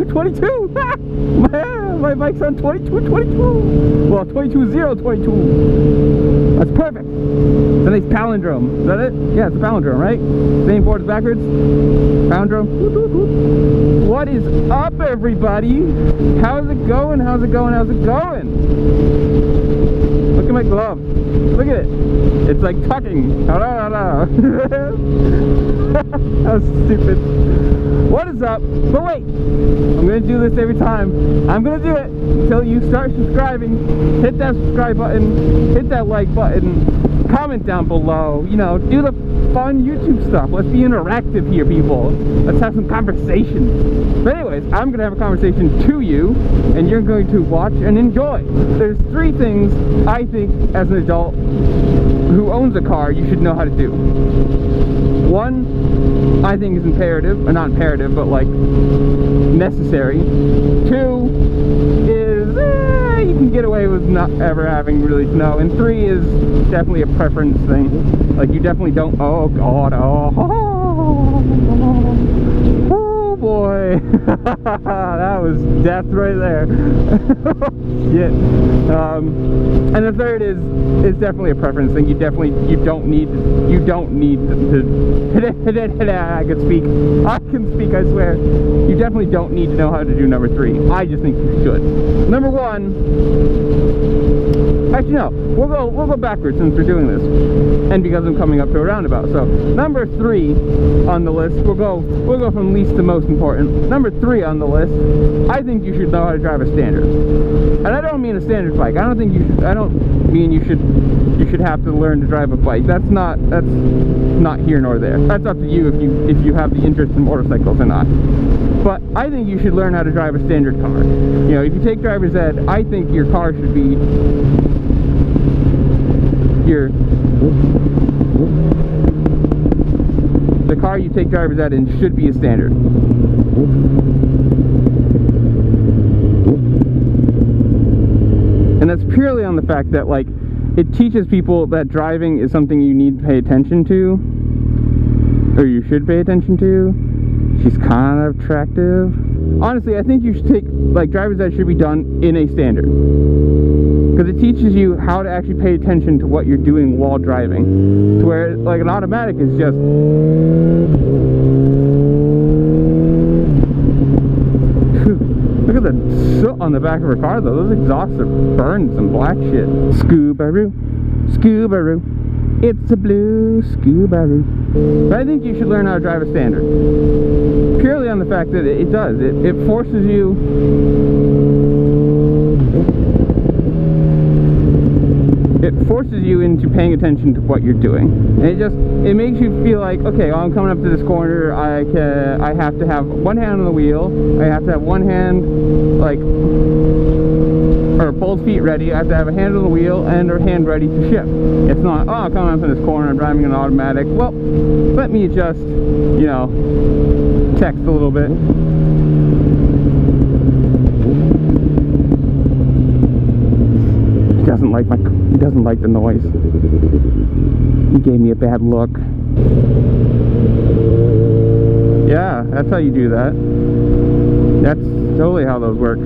22. My bike's on 22. Well, 22.022. That's perfect. It's a nice palindrome. Is that it? Yeah, it's a palindrome, right? Same forwards, backwards. Palindrome. What is up, everybody? How's it going? How's it going? How's it going? Look at my glove. Look at it. It's like tucking. That was stupid. What is up? But wait, I'm going to do this every time. I'm going to do it until you start subscribing. Hit that subscribe button. Hit that like button. Comment down below. You know, do the fun YouTube stuff. Let's be interactive here, people. Let's have some conversation. But anyways, I'm going to have a conversation to you, and you're going to watch and enjoy. There's 3 things I think, as an adult who owns a car, you should know how to do. 1, I think is imperative, or not imperative, but like necessary. 2 is you can get away with not ever having really to know. And 3 is definitely a preference thing. Like you definitely don't. Oh God! Oh boy! That was death right there. Shit. And the 3rd is definitely a preference thing. You don't need to I can speak, I swear. You definitely don't need to know how to do number 3. I just think you should. Number 1, actually no, we'll go backwards since we're doing this, and because I'm coming up to a roundabout. So number 3 on the list, we'll go from least to most important. Number 3 on the list, I think you should know how to drive a standard. And I don't mean a standard bike. I don't mean you should have to learn to drive a bike. That's not here nor there. That's up to you if you have the interest in motorcycles or not. But I think you should learn how to drive a standard car. You know, if you take driver's ed, I think your car should be the car you take driver's ed in should be a standard. And that's purely on the fact that, like, it teaches people that driving is something you need to pay attention to, or you should pay attention to. She's kind of attractive. Honestly, I think you should take, like, driver's ed should be done in a standard, because it teaches you how to actually pay attention to what you're doing while driving. To where, like, an automatic is just... Look at the soot on the back of her car, though. Those exhausts are burned some black shit. Scuba-roo, scuba-roo. It's a blue scuba-roo. But I think you should learn how to drive a standard. Purely on the fact that it does. It forces you... It forces you into paying attention to what you're doing. And it makes you feel like, okay, well, I'm coming up to this corner, I have to have one hand on the wheel, I have to have one hand, like, or both feet ready, I have to have a hand on the wheel and a hand ready to shift. It's not, oh, I'm coming up in this corner, I'm driving an automatic, well, let me just, you know, text a little bit. He doesn't like the noise. He gave me a bad look. Yeah, that's how you do that. That's totally how those work.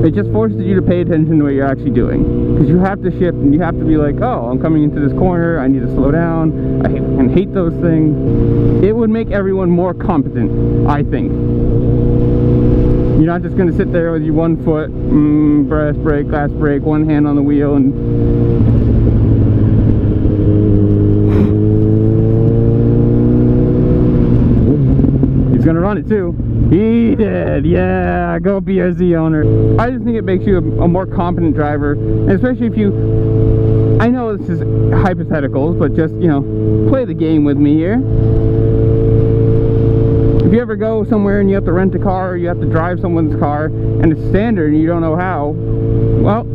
It just forces you to pay attention to what you're actually doing, because you have to shift and you have to be like, oh, I'm coming into this corner, I need to slow down. I hate those things. It would make everyone more competent, I think. You're not just going to sit there with your one foot, brass brake, glass brake, one hand on the wheel, and... He's going to run it too. He did, yeah, go BRZ owner. I just think it makes you a more competent driver, and especially if you... I know this is hypotheticals, but just, you know, play the game with me here. If you ever go somewhere and you have to rent a car, or you have to drive someone's car, and it's standard and you don't know how, well,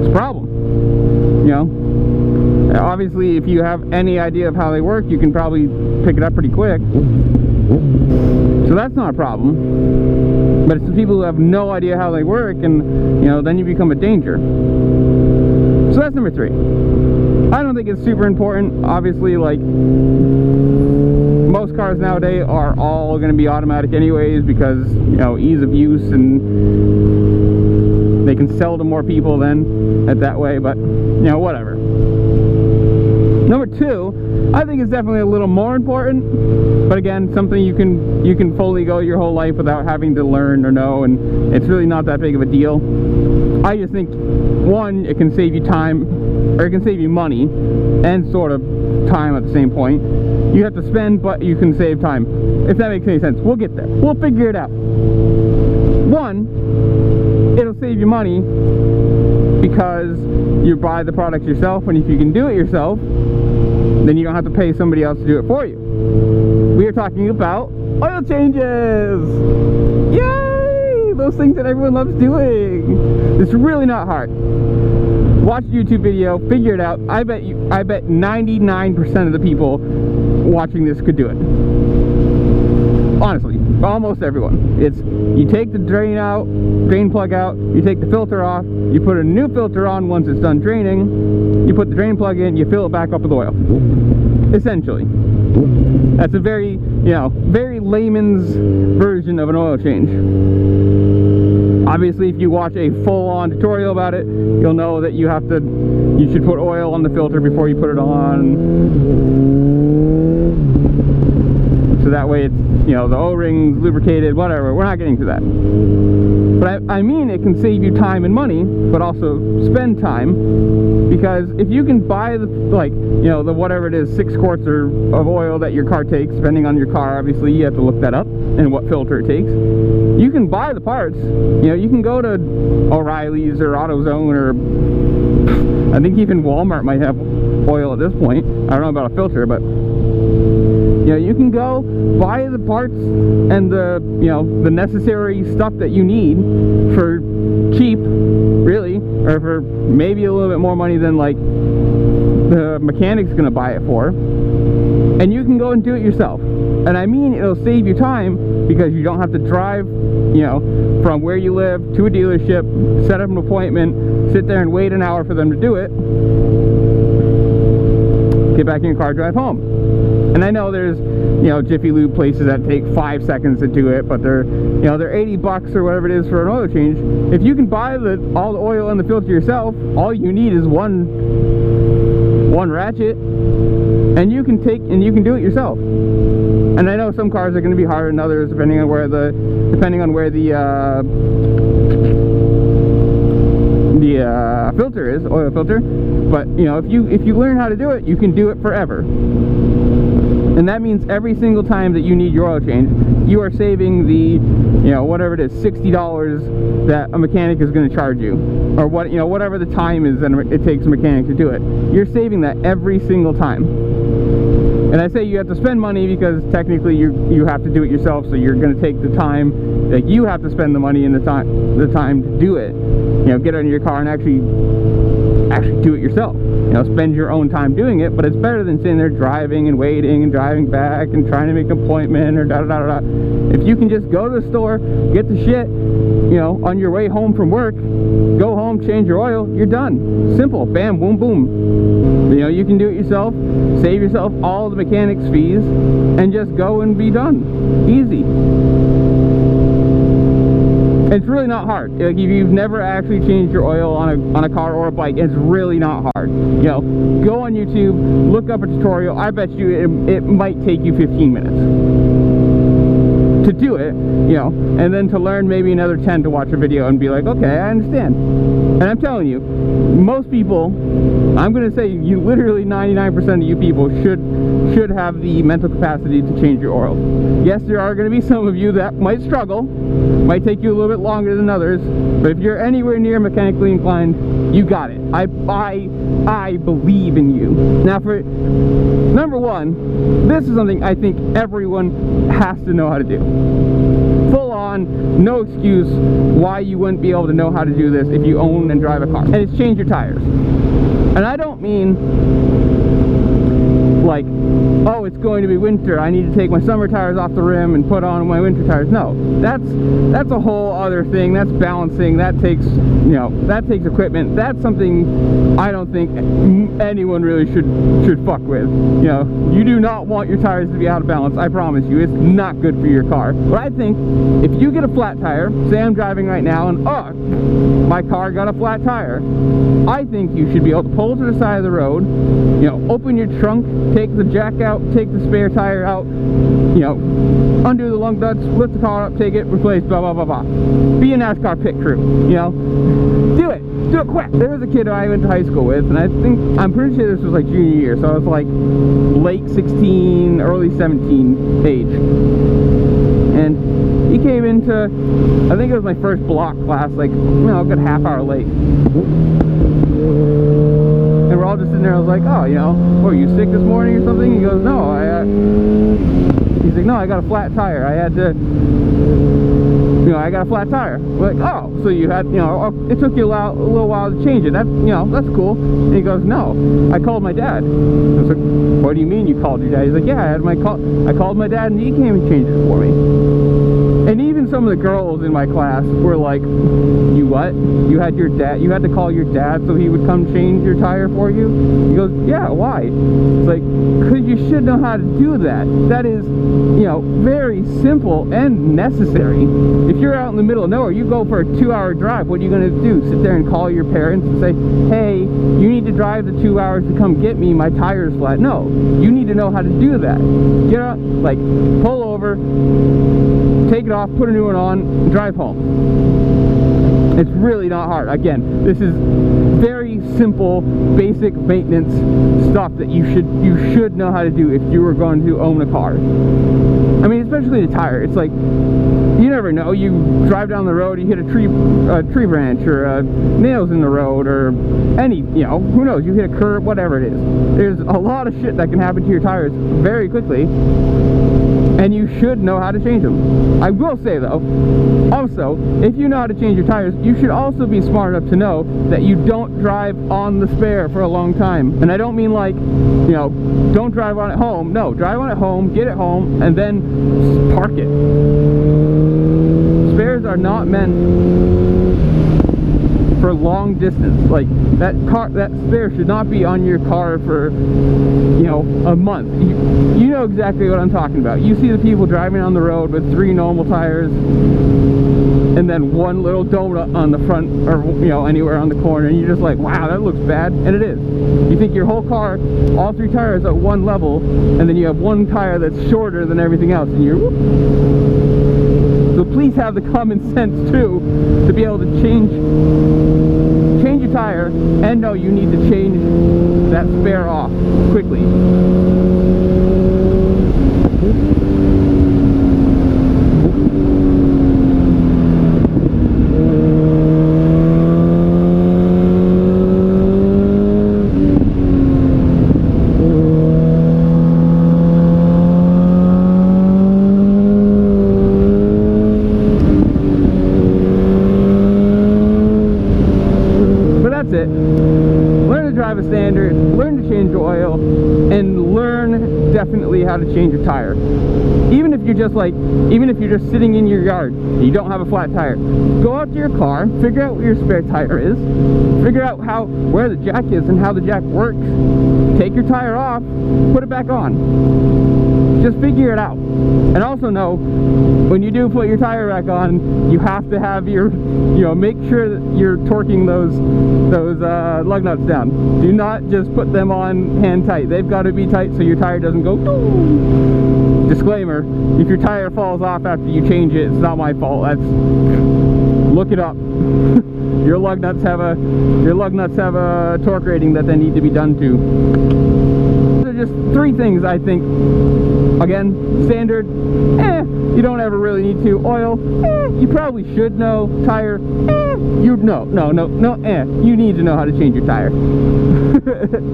it's a problem, you know. Obviously, if you have any idea of how they work, you can probably pick it up pretty quick. So that's not a problem. But it's the people who have no idea how they work, and, you know, then you become a danger. So that's number 3. I don't think it's super important. Obviously, like, most cars nowadays are all going to be automatic anyways, because, you know, ease of use, and they can sell to more people then at that way. But, you know, whatever. Number two, I think it's definitely a little more important, but again, something you can fully go your whole life without having to learn or know, and it's really not that big of a deal. I just think, one, it can save you time, or it can save you money, and sort of time at the same point. You have to spend, but you can save time, if that makes any sense. We'll get there. We'll figure it out. One, it'll save you money because you buy the products yourself, and if you can do it yourself, then you don't have to pay somebody else to do it for you. We are talking about oil changes! Yay! Those things that everyone loves doing. It's really not hard. Watch a YouTube video, figure it out. I bet 99% of the people watching this could do it. Honestly, almost everyone. It's, you take the drain plug out, you take the filter off, you put a new filter on once it's done draining, you put the drain plug in, you fill it back up with oil. Essentially. That's a very, you know, very layman's version of an oil change. Obviously, if you watch a full-on tutorial about it, you'll know that you should put oil on the filter before you put it on. So that way it's, you know, the O-rings lubricated, whatever. We're not getting to that. But I mean, it can save you time and money, but also spend time, because if you can buy the, like, you know, the whatever it is, 6 quarts of oil that your car takes, depending on your car, obviously you have to look that up, and what filter it takes. You can buy the parts. You know, you can go to O'Reilly's or AutoZone, or I think even Walmart might have oil at this point. I don't know about a filter, but you know, you can go buy the parts and the, you know, the necessary stuff that you need for cheap, really, or for maybe a little bit more money than like the mechanic's gonna buy it for, and you can go and do it yourself. And I mean, it'll save you time, because you don't have to drive, you know, from where you live to a dealership, set up an appointment, sit there and wait an hour for them to do it, get back in your car, drive home. And I know there's, you know, Jiffy Lube places that take 5 seconds to do it, but they're, you know, they're $80 or whatever it is for an oil change. If you can buy all the oil and the filter yourself, all you need is one ratchet, and you can do it yourself. And I know some cars are going to be harder than others, depending on where the filter is, oil filter. But you know, if you learn how to do it, you can do it forever. And that means every single time that you need your oil change, you are saving the, you know, whatever it is, $60 that a mechanic is going to charge you, or what, you know, whatever the time is that it takes a mechanic to do it. You're saving that every single time. And I say you have to spend money because technically you have to do it yourself, so you're going to take the time, like, you have to spend the money and the time to do it. You know, get it in your car and actually do it yourself. You know, spend your own time doing it. But it's better than sitting there driving and waiting and driving back and trying to make an appointment or da-da-da-da. If you can just go to the store, get the shit, you know, on your way home from work, go home, change your oil, you're done. Simple. Bam, boom, boom. You know, you can do it yourself, save yourself all the mechanic's fees, and just go and be done. Easy. It's really not hard. Like, if you've never actually changed your oil on a car or a bike, it's really not hard. You know, go on YouTube, look up a tutorial. I bet you it might take you 15 minutes to do it, you know, and then to learn maybe another 10 to watch a video and be like, okay, I understand. And I'm telling you, most people, I'm going to say you literally 99% of you people should have the mental capacity to change your oil. Yes, there are going to be some of you that might struggle, might take you a little bit longer than others, but if you're anywhere near mechanically inclined, you got it. I believe in you. Now, for number one, this is something I think everyone has to know how to do. Full on, no excuse why you wouldn't be able to know how to do this if you own and drive a car. And it's change your tires. And I don't mean like, oh, it's going to be winter, I need to take my summer tires off the rim and put on my winter tires. No, that's a whole other thing. That's balancing. That takes, you know, that takes equipment. That's something I don't think anyone really should fuck with. You know, you do not want your tires to be out of balance. I promise you, it's not good for your car. But I think if you get a flat tire, say I'm driving right now and oh, my car got a flat tire, I think you should be able to pull to the side of the road, you know, open your trunk, take the jack out, take the spare tire out, you know, undo the lug nuts, lift the car up, take it, replace, blah, blah, blah, blah. Be a NASCAR pit crew, you know? Do it quick. There was a kid I went to high school with, and I'm pretty sure this was like junior year, so I was like late 16, early 17 age. And he came into, I think it was my first block class, like, you know, a good half hour late. And we're all just sitting there. I was like, oh, you know, what, are you sick this morning or something? He goes, no, he's like, no, I got a flat tire. I had to, you know, I got a flat tire. We're like, oh, so you had, you know, it took you a little while to change it. That, you know, that's cool. And he goes, no, I called my dad. I was like, what do you mean you called your dad? He's like, yeah, I called my dad and he came and changed it for me. And even some of the girls in my class were like, you what? You had to call your dad so he would come change your tire for you? He goes, yeah, why? It's like, because you should know how to do that. That is, you know, very simple and necessary. If you're out in the middle of nowhere, you go for a 2-hour drive, what are you going to do? Sit there and call your parents and say, hey, you need to drive the 2 hours to come get me, my tire's flat. No, you need to know how to do that. Get out, like, pull over, take it off, put a new one on, and drive home. It's really not hard. Again, this is very simple, basic maintenance stuff that you should know how to do if you were going to own a car. I mean, especially the tire. It's like, you never know. You drive down the road, you hit a tree branch, or nails in the road, or any, you know, who knows? You hit a curb, whatever it is. There's a lot of shit that can happen to your tires very quickly, and you should know how to change them. I will say though, also, if you know how to change your tires, you should also be smart enough to know that you don't drive on the spare for a long time. And I don't mean like, you know, don't drive on it home. No, drive on it home, get it home, and then park it. Spares are not meant for long distance. Like, that spare should not be on your car for, you know, a month. You know exactly what I'm talking about. You see the people driving on the road with 3 normal tires and then one little donut on the front, or, you know, anywhere on the corner, and you're just like, wow, that looks bad. And it is. You think your whole car, all 3 tires at one level, and then you have one tire that's shorter than everything else, and you're, whoop. So please have the common sense too to be able to change your tire and know you need to change that spare off quickly. Learn to drive a standard, learn to change oil, and learn definitely how to change your tire. Even if you're just sitting in your yard and you don't have a flat tire, go out to your car, figure out where your spare tire is, figure out where the jack is and how the jack works, take your tire off, put it back on. Just figure it out. And also know, when you do put your tire back on, you have to have your, you know, make sure that you're torquing those lug nuts down. Do not just put them on hand tight. They've got to be tight so your tire doesn't go doo. Disclaimer, if your tire falls off after you change it, it's not my fault. Look it up. Your lug nuts have a torque rating that they need to be done to. Those are just 3 things I think. Again, standard, you don't ever really need to. Oil, you probably should know. Tire, you you need to know how to change your tire.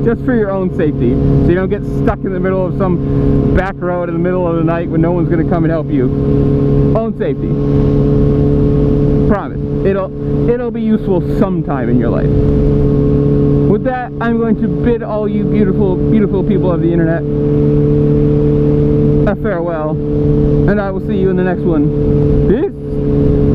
Just for your own safety, so you don't get stuck in the middle of some back road in the middle of the night when no one's going to come and help you. Own safety. Promise. It'll be useful sometime in your life. With that, I'm going to bid all you beautiful, beautiful people of the internet a farewell, and I will see you in the next one. Peace!